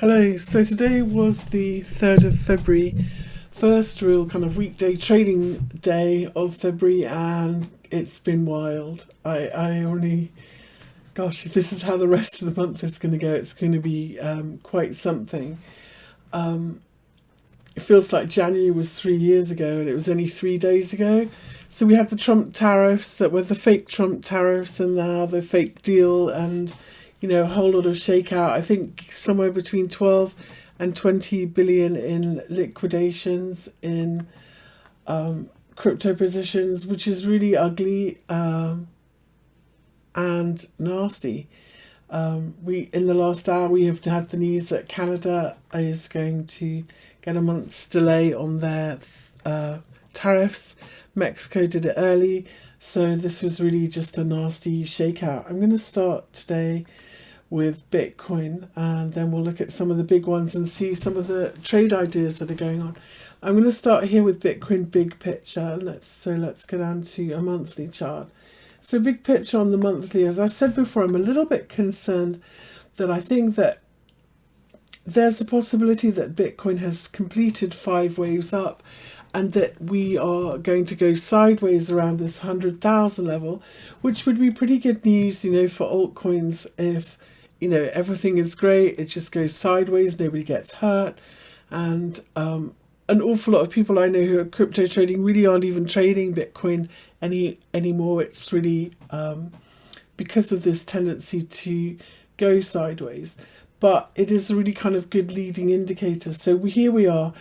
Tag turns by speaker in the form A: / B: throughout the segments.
A: Hello, so today was the 3rd of February, first real kind of weekday trading day of February, and it's been wild. Gosh, if this is how the rest of the month is going to go, it's going to be quite something. It feels like January was 3 years ago and it was only 3 days ago. So we had the Trump tariffs that were the fake Trump tariffs and now the fake deal and, a whole lot of shakeout. I think somewhere between 12 and 20 billion in liquidations in crypto positions, which is really ugly and nasty. In the last hour, we have had the news that Canada is going to get a month's delay on their tariffs. Mexico did it early, so this was really just a nasty shakeout. I'm going to start today with Bitcoin, and then we'll look at some of the big ones and see some of the trade ideas that are going on. I'm going to start here with Bitcoin big picture. Let's go down to a monthly chart. So big picture on the monthly, as I said before, I'm a little bit concerned that I think that there's a possibility that Bitcoin has completed 5 waves up and that we are going to go sideways around this 100,000 level, which would be pretty good news, for altcoins if, everything is great, it just goes sideways, nobody gets hurt. And an awful lot of people I know who are crypto trading really aren't even trading Bitcoin anymore. It's really because of this tendency to go sideways. But it is a really kind of good leading indicator. So here we are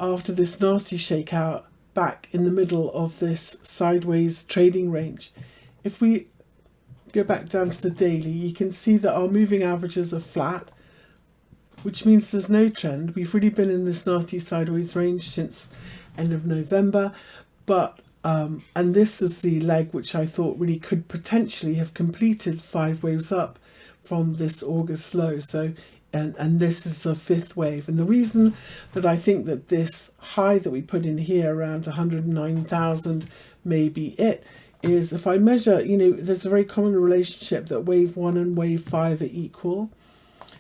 A: after this nasty shakeout back in the middle of this sideways trading range. If we go back down to the daily, you can see that our moving averages are flat, which means there's no trend. We've really been in this nasty sideways range since end of November, but and this is the leg which I thought really could potentially have completed 5 waves up from this August low. So and this is the 5th wave, and the reason that I think that this high that we put in here around 109,000 may be it is if I measure, there's a very common relationship that wave 1 and wave 5 are equal.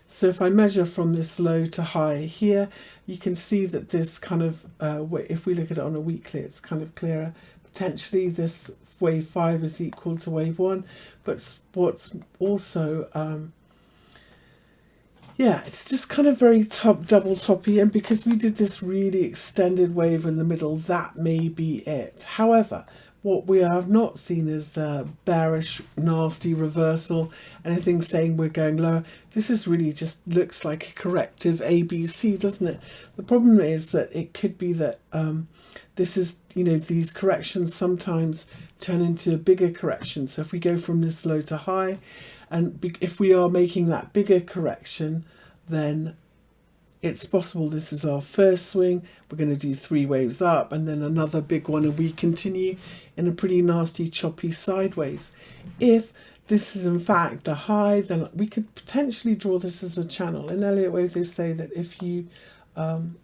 A: So if I measure from this low to high here, you can see that this kind of, if we look at it on a weekly, it's kind of clearer. Potentially this wave 5 is equal to wave 1, but what's also, it's just kind of very double toppy, and because we did this really extended wave in the middle, that may be it. However, what we have not seen is the bearish, nasty reversal, anything saying we're going lower. This is really just looks like a corrective ABC, doesn't it? The problem is that it could be that this is, these corrections sometimes turn into a bigger correction. So if we go from this low to high, and if we are making that bigger correction, then it's possible this is our first swing. We're going to do 3 waves up and then another big one, and we continue in a pretty nasty choppy sideways. If this is in fact the high, then we could potentially draw this as a channel. In Elliott Wave they say that if you and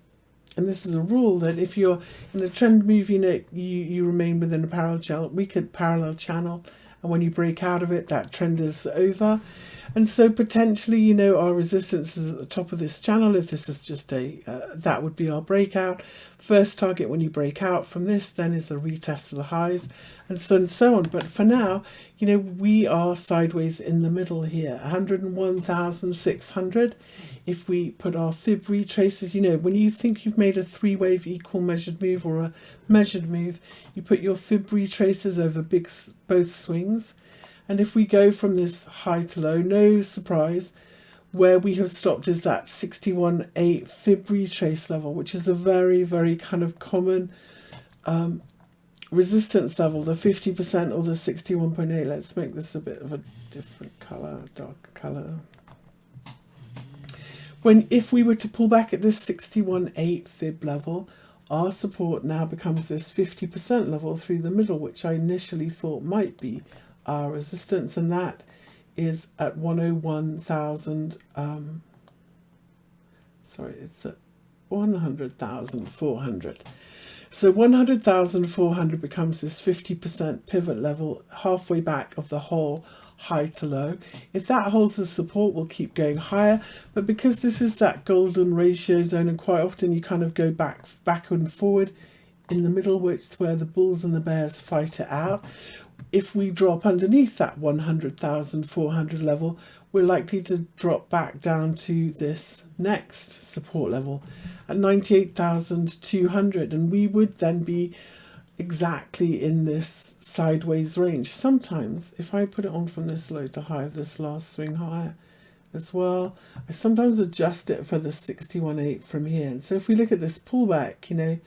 A: this is a rule, that if you're in a trend move, you remain within a parallel channel. We could parallel channel, and when you break out of it, that trend is over. And so potentially, our resistance is at the top of this channel. If this is just that would be our breakout. First target when you break out from this then is a retest of the highs, and so on. But for now, we are sideways in the middle here, 101,600. If we put our fib retraces, when you think you've made a 3-wave equal measured move or a measured move, you put your fib retraces over both swings. And if we go from this high to low, no surprise, where we have stopped is that 61.8 fib retrace level, which is a very, very kind of common resistance level, the 50% or the 61.8. Let's make this a bit of a different color, dark color. If we were to pull back at this 61.8 fib level, our support now becomes this 50% level through the middle, which I initially thought might be our resistance, and that is at 101,000. It's at 100,400. So 100,400 becomes this 50% pivot level halfway back of the whole high to low. If that holds the support, we'll keep going higher. But because this is that golden ratio zone, and quite often you kind of go back and forward in the middle, which is where the bulls and the bears fight it out. If we drop underneath that 100,400 level, we're likely to drop back down to this next support level at 98,200, and we would then be exactly in this sideways range. Sometimes, if I put it on from this low to high of this last swing higher as well, I sometimes adjust it for the 61.8 from here. And so if we look at this pullback, you know,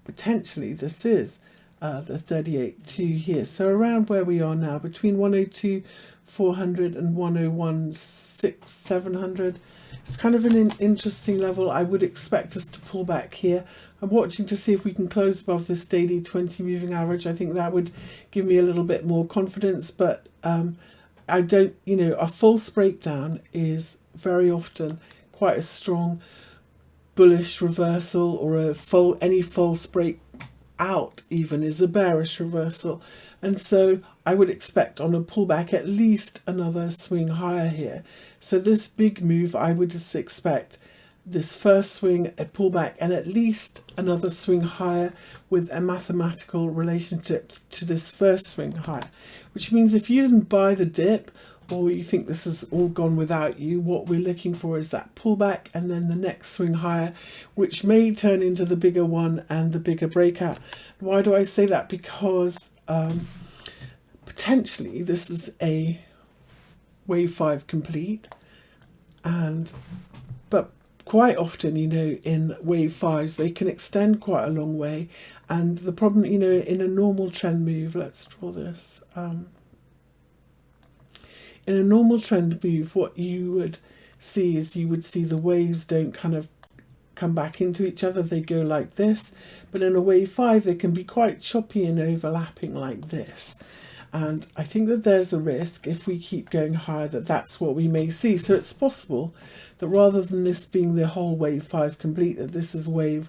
A: potentially this is the 38.2 here. So around where we are now, between 102,400 and 101,700. It's kind of an interesting level. I would expect us to pull back here. I'm watching to see if we can close above this daily 20 moving average. I think that would give me a little bit more confidence, but I don't, you know, a false breakdown is very often quite a strong bullish reversal, or any false break out even is a bearish reversal. And so I would expect on a pullback at least another swing higher here. So this big move, I would just expect this first swing, a pullback, and at least another swing higher with a mathematical relationship to this first swing higher. Which means if you didn't buy the dip, or you think this has all gone without you, what we're looking for is that pullback and then the next swing higher, which may turn into the bigger one and the bigger breakout. Why do I say that? Because potentially this is a wave 5 complete, but quite often, you know, in wave 5s they can extend quite a long way. And the problem, you know, in a normal trend move, let's draw this. In a normal trend move, what you would see is you would see the waves don't kind of come back into each other. They go like this. But in a wave 5, they can be quite choppy and overlapping like this. And I think that there's a risk, if we keep going higher, that that's what we may see. So it's possible that rather than this being the whole wave 5 complete, that this is wave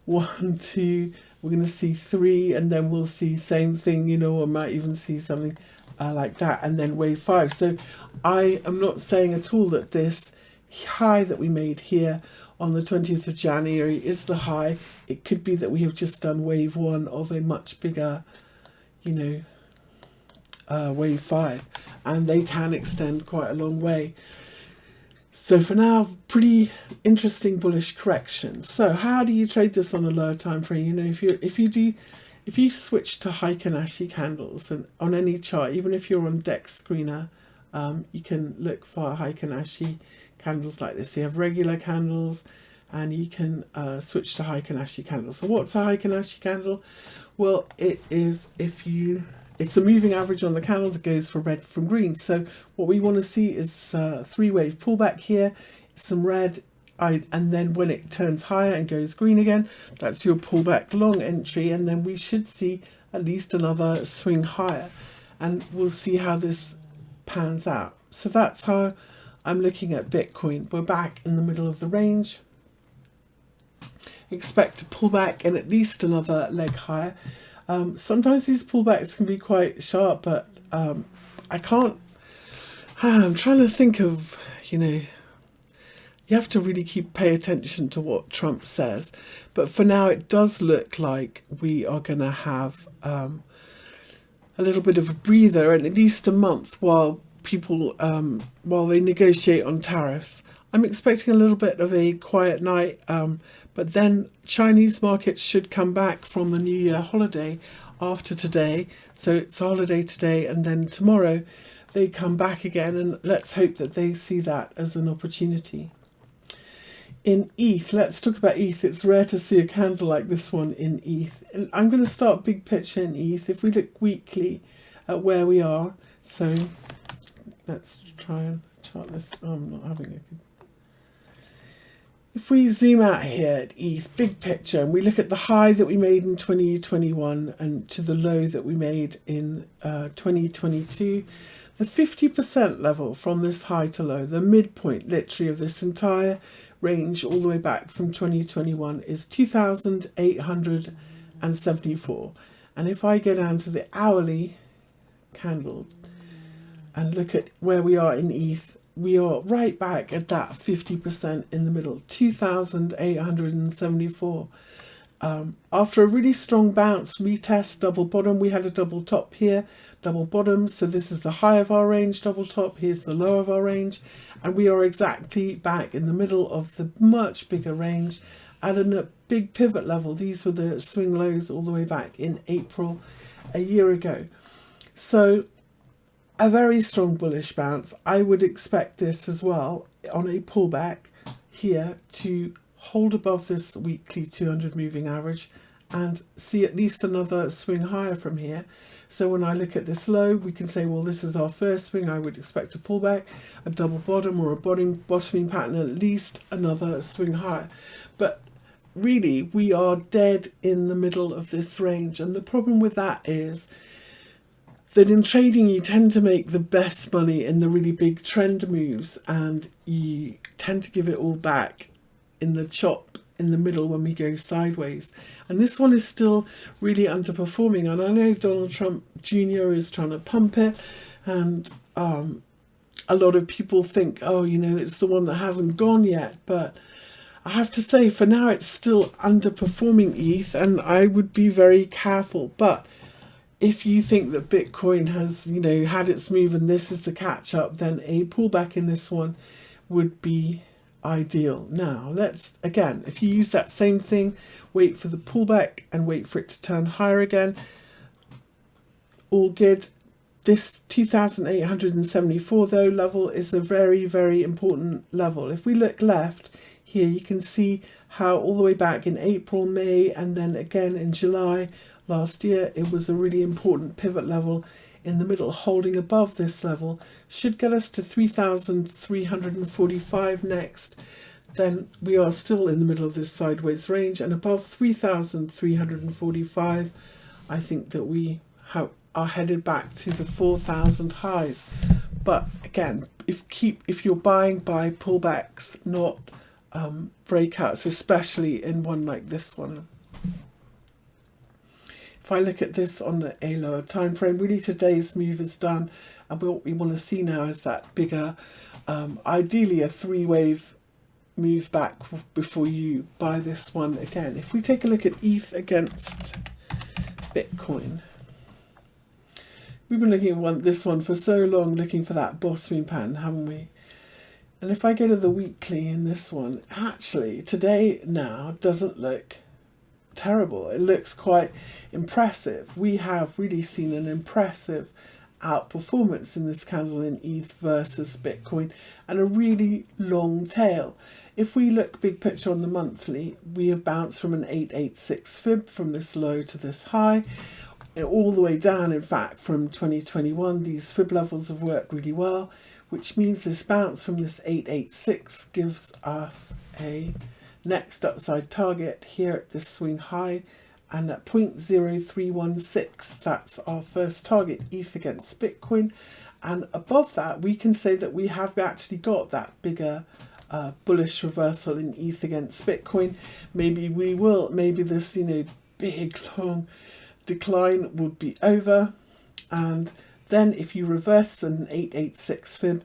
A: 1, 2, we're going to see 3, and then we'll see same thing, you know, or might even see something like that, and then wave 5. So I am not saying at all that this high that we made here on the 20th of January is the high. It could be that we have just done wave 1 of a much bigger, you know, wave 5, and they can extend quite a long way. So for now, pretty interesting bullish correction. So how do you trade this on a lower time frame? You know, if you switch to Heikin-Ashi candles, and on any chart, even if you're on Dex Screener, you can look for Heikin-Ashi candles like this. You have regular candles, and you can switch to Heikin-Ashi candles. So what's a Heikin-Ashi candle? Well, it is, it's a moving average on the candles. It goes from red from green. So what we want to see is a 3-wave pullback here, some red, and then when it turns higher and goes green again, that's your pullback long entry, and then we should see at least another swing higher, and we'll see how this pans out. So that's how I'm looking at Bitcoin. We're back in the middle of the range. Expect to pull back and at least another leg higher. Sometimes these pullbacks can be quite sharp, but I'm trying to think of, you know, you have to really pay attention to what Trump says. But for now, it does look like we are going to have a little bit of a breather, and at least a month while people, while they negotiate on tariffs. I'm expecting a little bit of a quiet night, but then Chinese markets should come back from the New Year holiday after today. So it's a holiday today, and then tomorrow they come back again, and let's hope that they see that as an opportunity. In ETH, let's talk about ETH. It's rare to see a candle like this one in ETH. And I'm going to start big picture in ETH. If we look weekly at where we are, so let's try and chart this. Oh, I'm not having a good... If we zoom out here at ETH, big picture, and we look at the high that we made in 2021 and to the low that we made in 2022, the 50% level from this high to low, the midpoint literally of this entire range all the way back from 2021 is 2,874. And if I go down to the hourly candle, and look at where we are in ETH, we are right back at that 50% in the middle, 2,874. After a really strong bounce, retest, double bottom, we had a double top here, double bottom. So this is the high of our range, double top, here's the low of our range. And we are exactly back in the middle of the much bigger range at a big pivot level. These were the swing lows all the way back in April a year ago. So a very strong bullish bounce. I would expect this as well on a pullback here to hold above this weekly 200 moving average and see at least another swing higher from here. So when I look at this low, we can say, well, this is our first swing. I would expect a pullback, a double bottom or a bottoming pattern, at least another swing higher. But really, we are dead in the middle of this range. And the problem with that is that in trading, you tend to make the best money in the really big trend moves, and you tend to give it all back in the chop in the middle when we go sideways. And this one is still really underperforming. And I know Donald Trump Jr. is trying to pump it, and a lot of people think, oh, you know, it's the one that hasn't gone yet. But I have to say, for now, it's still underperforming ETH, and I would be very careful. But if you think that Bitcoin has, you know, had its move and this is the catch up, then a pullback in this one would be ideal. Now, let's, again, if you use that same thing, wait for the pullback and wait for it to turn higher again. All good. This 2,874 though level is a very, very important level. If we look left here, you can see how all the way back in April, May, and then again in July last year, it was a really important pivot level in the middle. Holding above this level should get us to 3,345 next. Then we are still in the middle of this sideways range, and above 3,345, I think that we are headed back to the 4,000 highs. But again, if you're buying, buy pullbacks, not breakouts, especially in one like this one. If I look at this on a lower time frame, really today's move is done, and what we want to see now is that bigger, ideally a three-wave move back before you buy this one again. If we take a look at ETH against Bitcoin, we've been looking at this one for so long, looking for that bottoming pattern, haven't we? And if I go to the weekly in this one, actually today now doesn't look terrible. It looks quite impressive. We have really seen an impressive outperformance in this candle in ETH versus Bitcoin, and a really long tail. If we look big picture on the monthly, we have bounced from an 886 fib from this low to this high, all the way down. In fact, from 2021, these fib levels have worked really well, which means this bounce from this 886 gives us a next upside target here at this swing high, and at 0.0316, that's our first target, ETH against Bitcoin. And above that, we can say that we have actually got that bigger bullish reversal in ETH against Bitcoin. Maybe this, you know, big long decline would be over. And then if you reverse an 886 fib,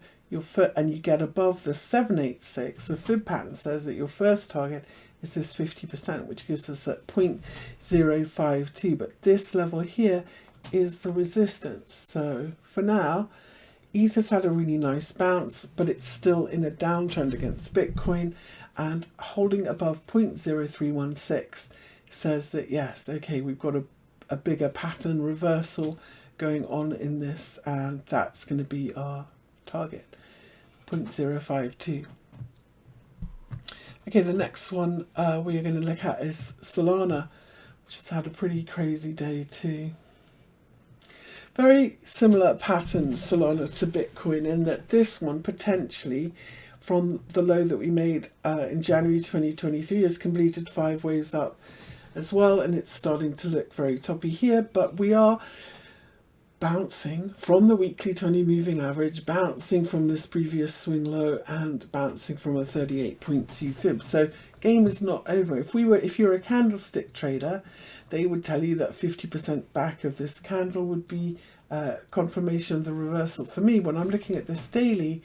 A: and you get above the 786, the fib pattern says that your first target is this 50%, which gives us at 0.052. But this level here is the resistance. So for now, ETH has had a really nice bounce, but it's still in a downtrend against Bitcoin, and holding above 0.0316 says that yes, okay, we've got a bigger pattern reversal going on in this, and that's going to be our target, 0.052. Okay, the next one we are going to look at is Solana, which has had a pretty crazy day too. Very similar pattern, Solana, to Bitcoin, in that this one potentially, from the low that we made in January 2023, has completed 5 waves up as well, and it's starting to look very toppy here. But we are bouncing from the weekly 20 moving average, bouncing from this previous swing low, and bouncing from a 38.2 fib. So game is not over. If you're a candlestick trader, they would tell you that 50% back of this candle would be confirmation of the reversal. For me, when I'm looking at this daily,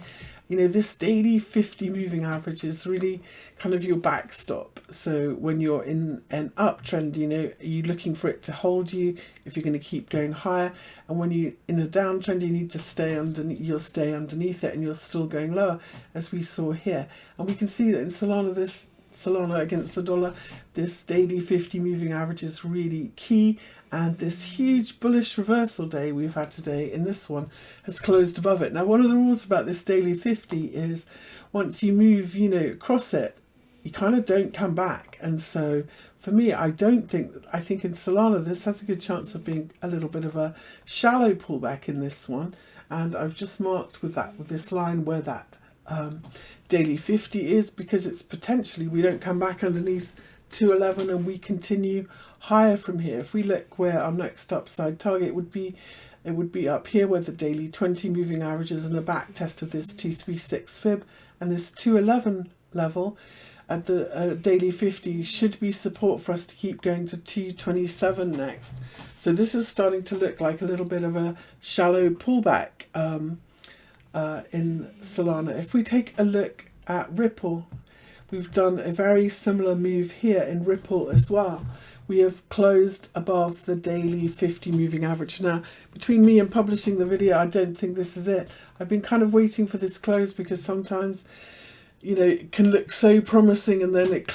A: this daily 50 moving average is really kind of your backstop. So when you're in an uptrend, you're looking for it to hold you if you're going to keep going higher. And when you're in a downtrend, you need to stay underneath. You'll stay underneath it, and you're still going lower, as we saw here. And we can see that in Solana against the dollar, this daily 50 moving average is really key. And this huge bullish reversal day we've had today in this one has closed above it. Now, one of the rules about this daily 50 is once you move, across it, you kind of don't come back. And so for me, I think in Solana, this has a good chance of being a little bit of a shallow pullback in this one. And I've just marked with this line where that daily 50 is, because it's potentially, we don't come back underneath 211 and we continue higher from here. If we look where our next upside target would be, it would be up here where the daily 20 moving average is, and a back test of this 236 fib, and this 211 level at the daily 50 should be support for us to keep going to 227 next. So this is starting to look like a little bit of a shallow pullback in Solana. If we take a look at Ripple, we've done a very similar move here in Ripple as well. We have closed above the daily 50 moving average. Now, between me and publishing the video, I don't think this is it. I've been kind of waiting for this close, because sometimes, it can look so promising and then it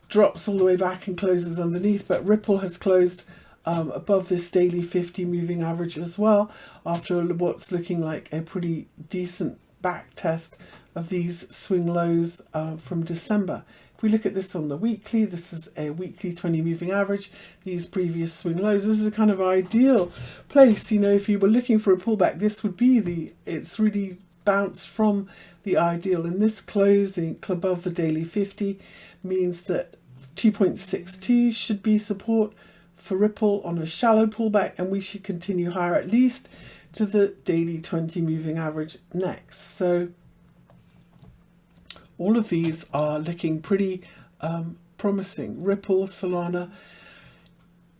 A: drops all the way back and closes underneath. But Ripple has closed above this daily 50 moving average as well, after what's looking like a pretty decent back test of these swing lows from December. If we look at this on the weekly, this is a weekly 20 moving average. These previous swing lows, this is a kind of ideal place. If you were looking for a pullback, this would be it's really bounced from the ideal. And this closing above the daily 50 means that 2.62 should be support for Ripple on a shallow pullback, and we should continue higher at least to the daily 20 moving average next. So all of these are looking pretty promising. Ripple, Solana,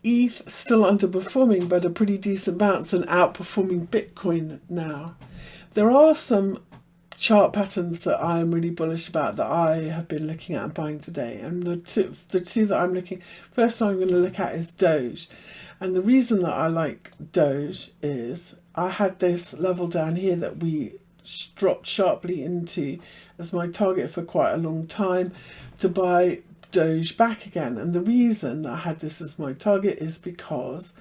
A: ETH still underperforming, but a pretty decent bounce and outperforming Bitcoin now. There are some chart patterns that I'm really bullish about that I have been looking at and buying today. And the two that I'm looking, first I'm going to look at is Doge. And the reason that I like Doge is I had this level down here that we dropped sharply into as my target for quite a long time to buy Doge back again. And the reason I had this as my target is because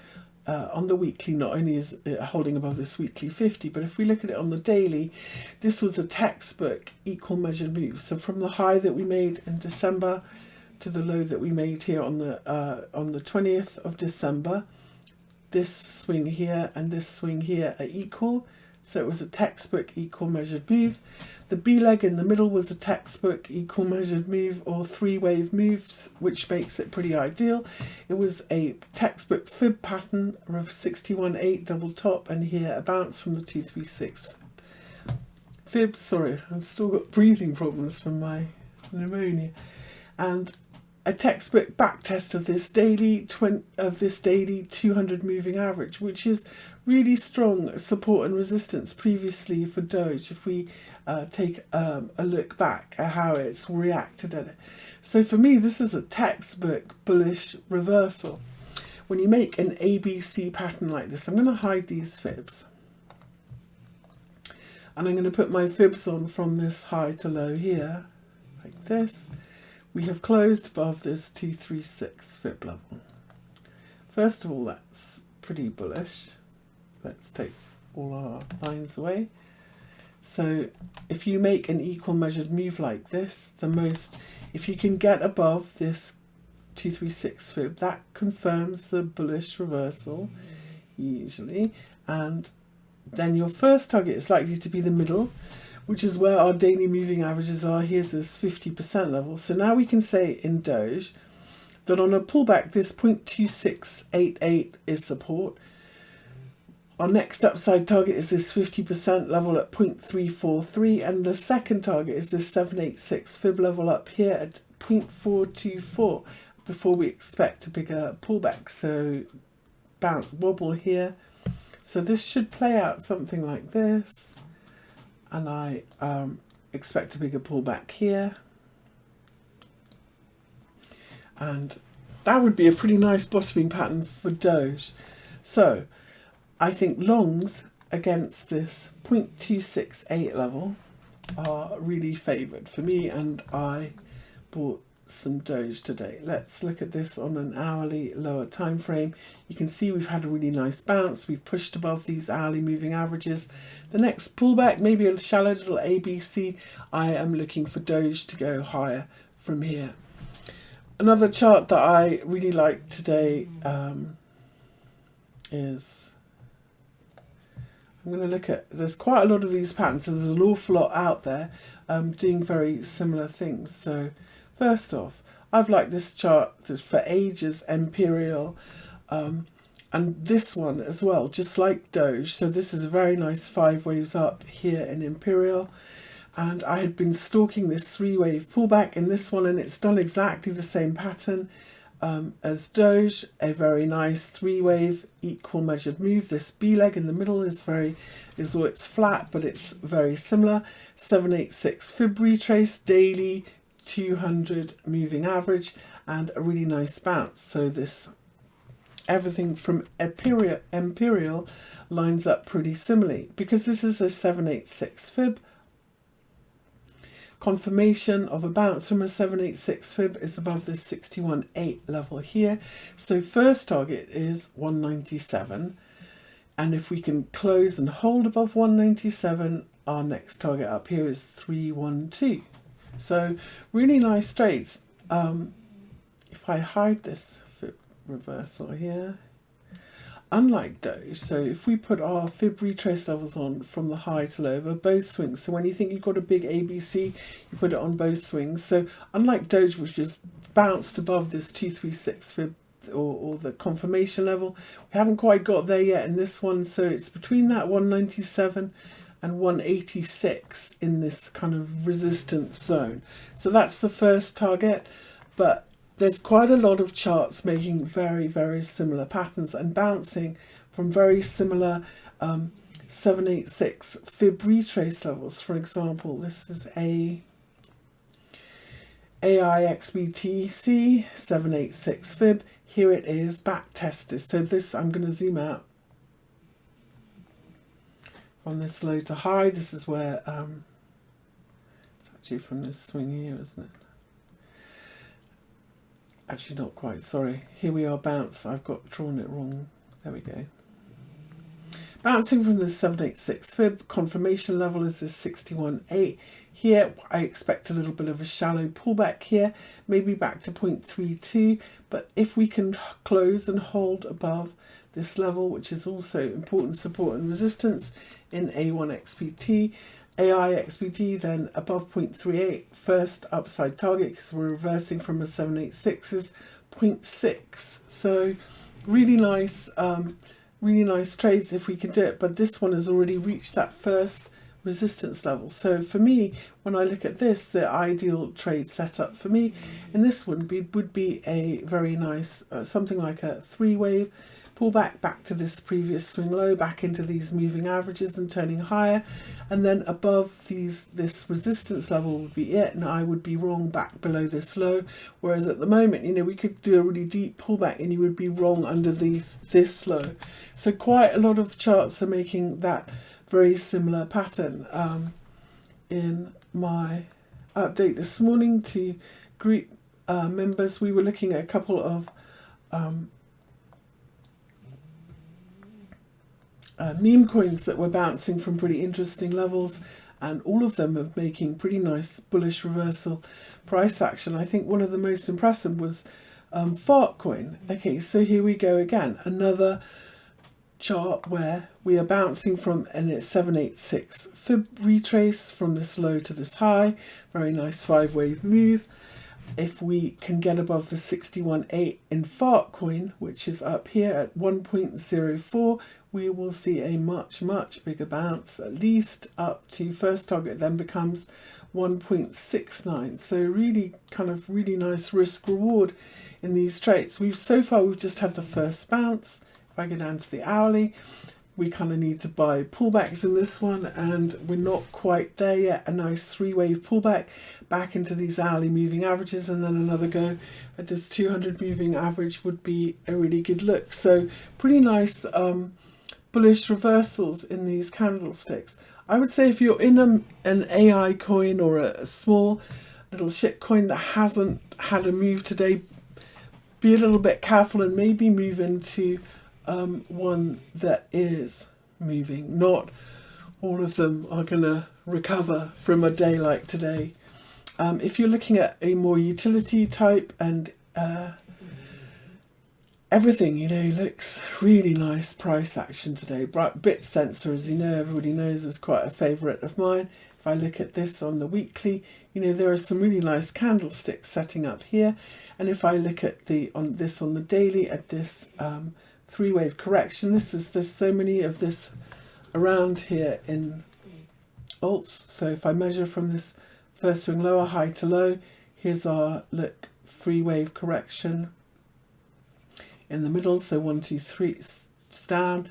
A: on the weekly, not only is it holding above this weekly 50, but if we look at it on the daily, this was a textbook equal measured move. So from the high that we made in December to the low that we made here on the 20th of December, this swing here and this swing here are equal. So it was a textbook equal measured move. The B leg in the middle was a textbook equal measured move, or three wave moves, which makes it pretty ideal. It was a textbook fib pattern of 61.8 double top, and here a bounce from the 236 fib. Sorry, I've still got breathing problems from my pneumonia. And a textbook back test of this daily 200 moving average, which is really strong support and resistance previously for Doge, if we take a look back at how it's reacted at it. So for me, this is a textbook bullish reversal. When you make an ABC pattern like this, I'm going to hide these fibs. And I'm going to put my fibs on from this high to low here, like this. We have closed above this 236 fib level. First of all, that's pretty bullish. Let's take all our lines away. So if you make an equal measured move like this, if you can get above this 236 fib, that confirms the bullish reversal usually. And then your first target is likely to be the middle, which is where our daily moving averages are. Here's this 50% level. So now we can say in Doge that on a pullback, this 0.2688 is support. Our next upside target is this 50% level at 0.343, and the second target is this 786 fib level up here at 0.424 before we expect a bigger pullback. So bounce wobble here. So this should play out something like this, and I expect a bigger pullback here, and that would be a pretty nice bottoming pattern for Doge. So I think longs against this 0.268 level are really favoured for me, and I bought some Doge today. Let's look at this on an hourly lower time frame. You can see we've had a really nice bounce. We've pushed above these hourly moving averages. The next pullback, maybe a shallow little ABC. I am looking for Doge to go higher from here. Another chart that I really like today is, I'm going to look at, there's quite a lot of these patterns, and there's an awful lot out there doing very similar things. So first off, I've liked this chart for ages, Imperial, and this one as well, just like Doge. So this is a very nice 5 waves up here in Imperial, and I had been stalking this 3-wave pullback in this one, and it's done exactly the same pattern as Doge, a very nice 3-wave equal measured move. This B leg in the middle is it's flat, but it's very similar. 786 fib retrace, daily 200 moving average, and a really nice bounce. So this, everything from Imperial lines up pretty similarly, because this is a 786 fib. Confirmation of a bounce from a 786 fib is above this 61.8 level here. So first target is 197, and if we can close and hold above 197, our next target up here is 312. So really nice trades. If I hide this fib reversal here, unlike Doge, so if we put our fib retrace levels on from the high to low over both swings, so when you think you've got a big ABC, you put it on both swings. So unlike Doge, which just bounced above this 236 fib or the confirmation level, we haven't quite got there yet in this one. So it's between that 197 and 186 in this kind of resistance zone. So that's the first target, but there's quite a lot of charts making very, very similar patterns and bouncing from very similar 786 fib retrace levels. For example, this is a AIXBTC 786 fib. Here it is back tested. So this, I'm going to zoom out from this low to high. This is where it's actually from this swing here, isn't it? Actually not quite, sorry. Here we are, bounce. I've got drawn it wrong. There we go. Bouncing from the 786 fib, confirmation level is this 61.8. Here I expect a little bit of a shallow pullback here, maybe back to 0.32, but if we can close and hold above this level, which is also important support and resistance in A1XPT, AIXBT, then above 0.38, first upside target, because we're reversing from a 786 is 0.6. So really nice trades if we can do it, but this one has already reached that first resistance level. So for me, when I look at this, the ideal trade setup for me in this one would be a very nice something like a 3-wave pullback back to this previous swing low, back into these moving averages and turning higher, and then above this resistance level would be it, and I would be wrong back below this low. Whereas at the moment, we could do a really deep pullback and you would be wrong under this low. So quite a lot of charts are making that very similar pattern. In my update this morning to group members, we were looking at a couple of meme coins that were bouncing from pretty interesting levels, and all of them are making pretty nice bullish reversal price action. I think one of the most impressive was Altcoin. Okay, so here we go again, another chart where we are bouncing from, and it's 786 fib retrace from this low to this high, very nice 5-wave move, if we can get above the 61.8 in Altcoin, which is up here at 1.04, we will see a much bigger bounce, at least up to first target then becomes 1.69. so really really nice risk reward in these trades. So far we've just had the first bounce. If I go down to the hourly, we kind of need to buy pullbacks in this one, and we're not quite there yet. A nice three-wave pullback back into these hourly moving averages, and then another go at this 200 moving average would be a really good look. So pretty nice bullish reversals in these candlesticks. I would say if you're in an AI coin or a small little shit coin that hasn't had a move today, be a little bit careful and maybe move into one that is moving. Not all of them are going to recover from a day like today. If you're looking at a more utility type and everything, looks really nice price action today. Bit sensor, as everybody knows, is quite a favorite of mine. If I look at this on the weekly, there are some really nice candlesticks setting up here. And if I look at on the daily, at this three-wave correction, there's so many of this around here in alts. So if I measure from this first swing lower, high to low, here's our three-wave correction in the middle. So 1, 2, 3, it's down.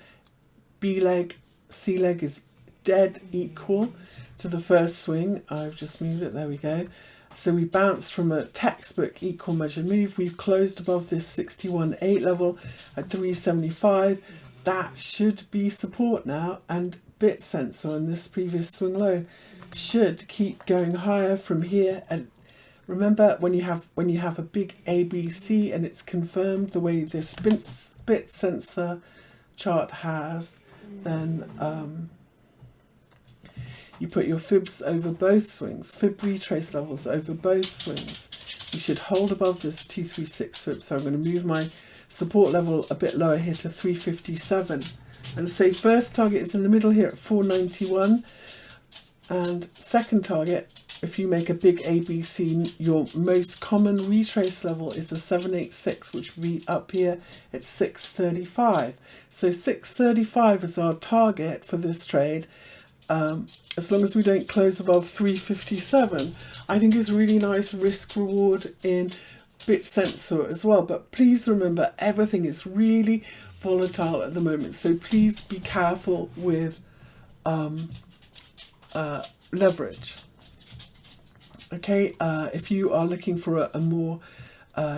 A: B leg, C leg is dead equal to the first swing. I've just moved it, there we go. So we bounced from a textbook equal measure move. We've closed above this 61.8 level at 375. That should be support now, and bit sensor on this previous swing low should keep going higher from here. And remember, when you have a big ABC and it's confirmed the way this bit sensor chart has, then you put your fibs over both swings, fib retrace levels over both swings. You should hold above this 236 fib. So I'm going to move my support level a bit lower here to 357. And say first target is in the middle here at 491. And second target, if you make a big ABC, your most common retrace level is the 786, which would be up here at 635. So 635 is our target for this trade. As long as we don't close above 357, I think is really nice risk reward in bit sensor as well. But please remember, everything is really volatile at the moment, so please be careful with leverage. Okay, if you are looking for a more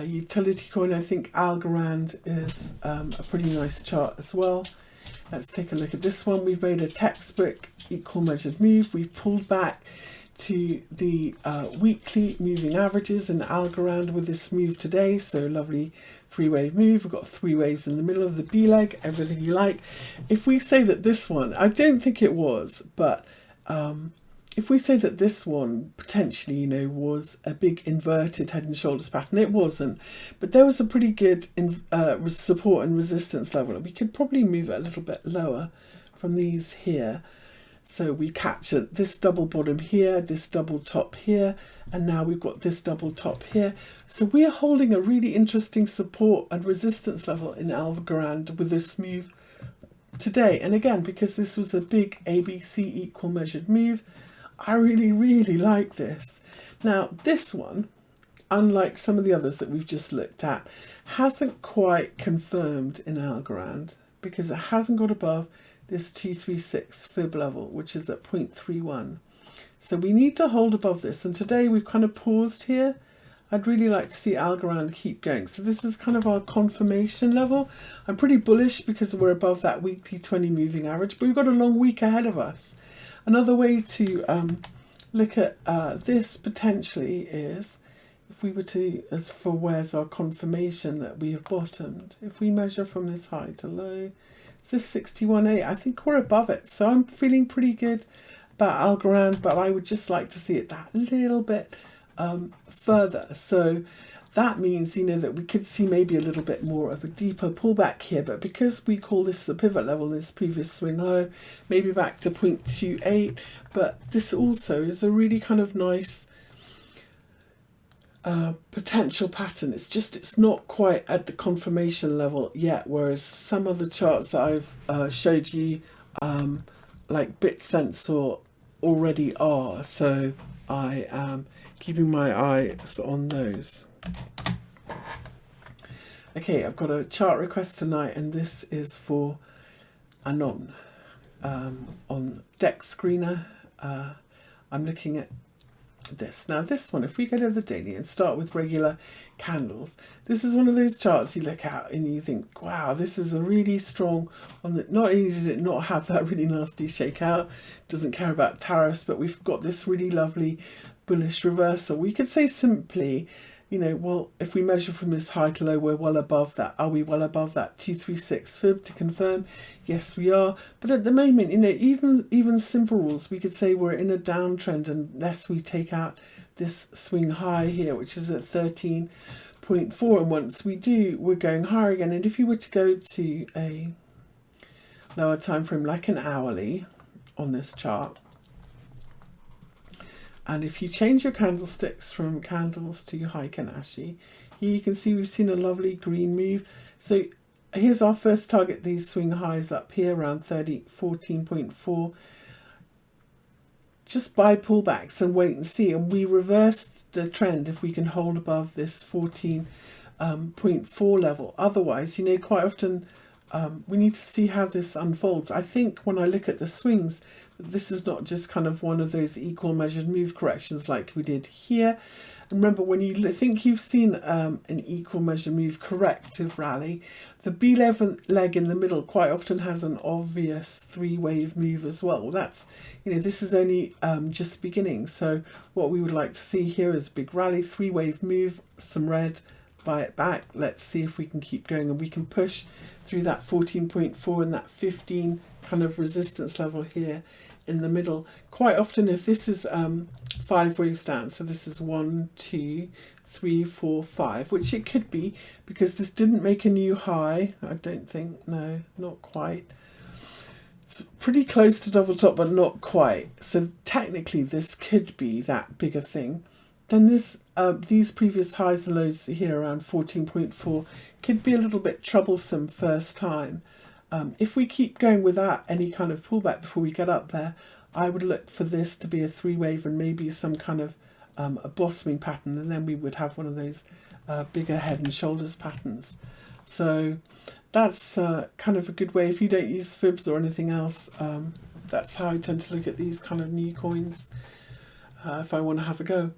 A: utility coin, I think Algorand is a pretty nice chart as well. Let's take a look at this one. We've made a textbook equal measured move. We've pulled back to the weekly moving averages in Algorand with this move today. So lovely three-wave move. We've got three waves in the middle of the B leg, everything you like. If we say that this one, I don't think it was, but if we say that this one potentially, was a big inverted head and shoulders pattern, it wasn't, but there was a pretty good support and resistance level. We could probably move it a little bit lower from these here. So we capture this double bottom here, this double top here, and now we've got this double top here. So we are holding a really interesting support and resistance level in Algorand with this move today. And again, because this was a big ABC equal measured move, I really like this. Now this one, unlike some of the others that we've just looked at, hasn't quite confirmed in Algorand because it hasn't got above this 236 fib level, which is at 0.31. So we need to hold above this, and today we've kind of paused here. I'd really like to see Algorand keep going. So this is kind of our confirmation level. I'm pretty bullish because we're above that weekly 20 moving average, but we've got a long week ahead of us. Another way to look at this potentially is, if we were to, as for where's our confirmation that we have bottomed, if we measure from this high to low, it's this 61.8, I think we're above it. So I'm feeling pretty good about Algorand, but I would just like to see it that little bit further. So that means, that we could see maybe a little bit more of a deeper pullback here, but because we call this the pivot level, this previous swing low, maybe back to 0.28, but this also is a really kind of nice potential pattern. It's not quite at the confirmation level yet, whereas some of the charts that I've showed you, like BitSensor, already are. So I am keeping my eyes on those. Okay, I've got a chart request tonight, and this is for Anon on Dex Screener. I'm looking at this. Now this one, if we go to the daily and start with regular candles, this is one of those charts you look at and you think, wow, this is a really strong on the, not only does it not have that really nasty shakeout, doesn't care about tariffs, but we've got this really lovely bullish reversal. We could say simply, you know, well, if we measure from this high to low, we're well above that. Are we well above that 236 fib to confirm? Yes, we are. But at the moment, you know, even simple rules, we could say we're in a downtrend unless we take out this swing high here, which is at 13.4. And once we do, we're going higher again. And if you were to go to a lower time frame, like an hourly on this chart, and if you change your candlesticks from candles to Heikin-Ashi, here you can see we've seen a lovely green move. So here's our first target, these swing highs up here around 14.4. Just buy pullbacks and wait and see. And we reversed the trend if we can hold above this 14.4 level. Otherwise, you know, quite often we need to see how this unfolds. I think when I look at the swings, this is not just kind of one of those equal measured move corrections like we did here. Remember, when you think you've seen an equal measure move corrective rally, the B11 leg in the middle quite often has an obvious three-wave move as well. That's, you know, this is only just beginning. So what we would like to see here is a big rally, three-wave move, some red, buy it back. Let's see if we can keep going and we can push through that 14.4 and that 15 kind of resistance level here in the middle. Quite often, if this is 5-wave stance, so this is 1, 2, 3, 4, 5, which it could be because this didn't make a new high. I don't think, no, not quite. It's pretty close to double top, but not quite. So technically, this could be that bigger thing. Then this, these previous highs and lows here around 14.4 could be a little bit troublesome first time. If we keep going without any kind of pullback before we get up there, I would look for this to be a three-wave and maybe some kind of a bottoming pattern, and then we would have one of those bigger head and shoulders patterns. So that's kind of a good way. If you don't use fibs or anything else, that's how I tend to look at these kind of new coins if I want to have a go.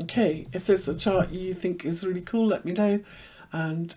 A: Okay, if there's a chart you think is really cool, let me know, and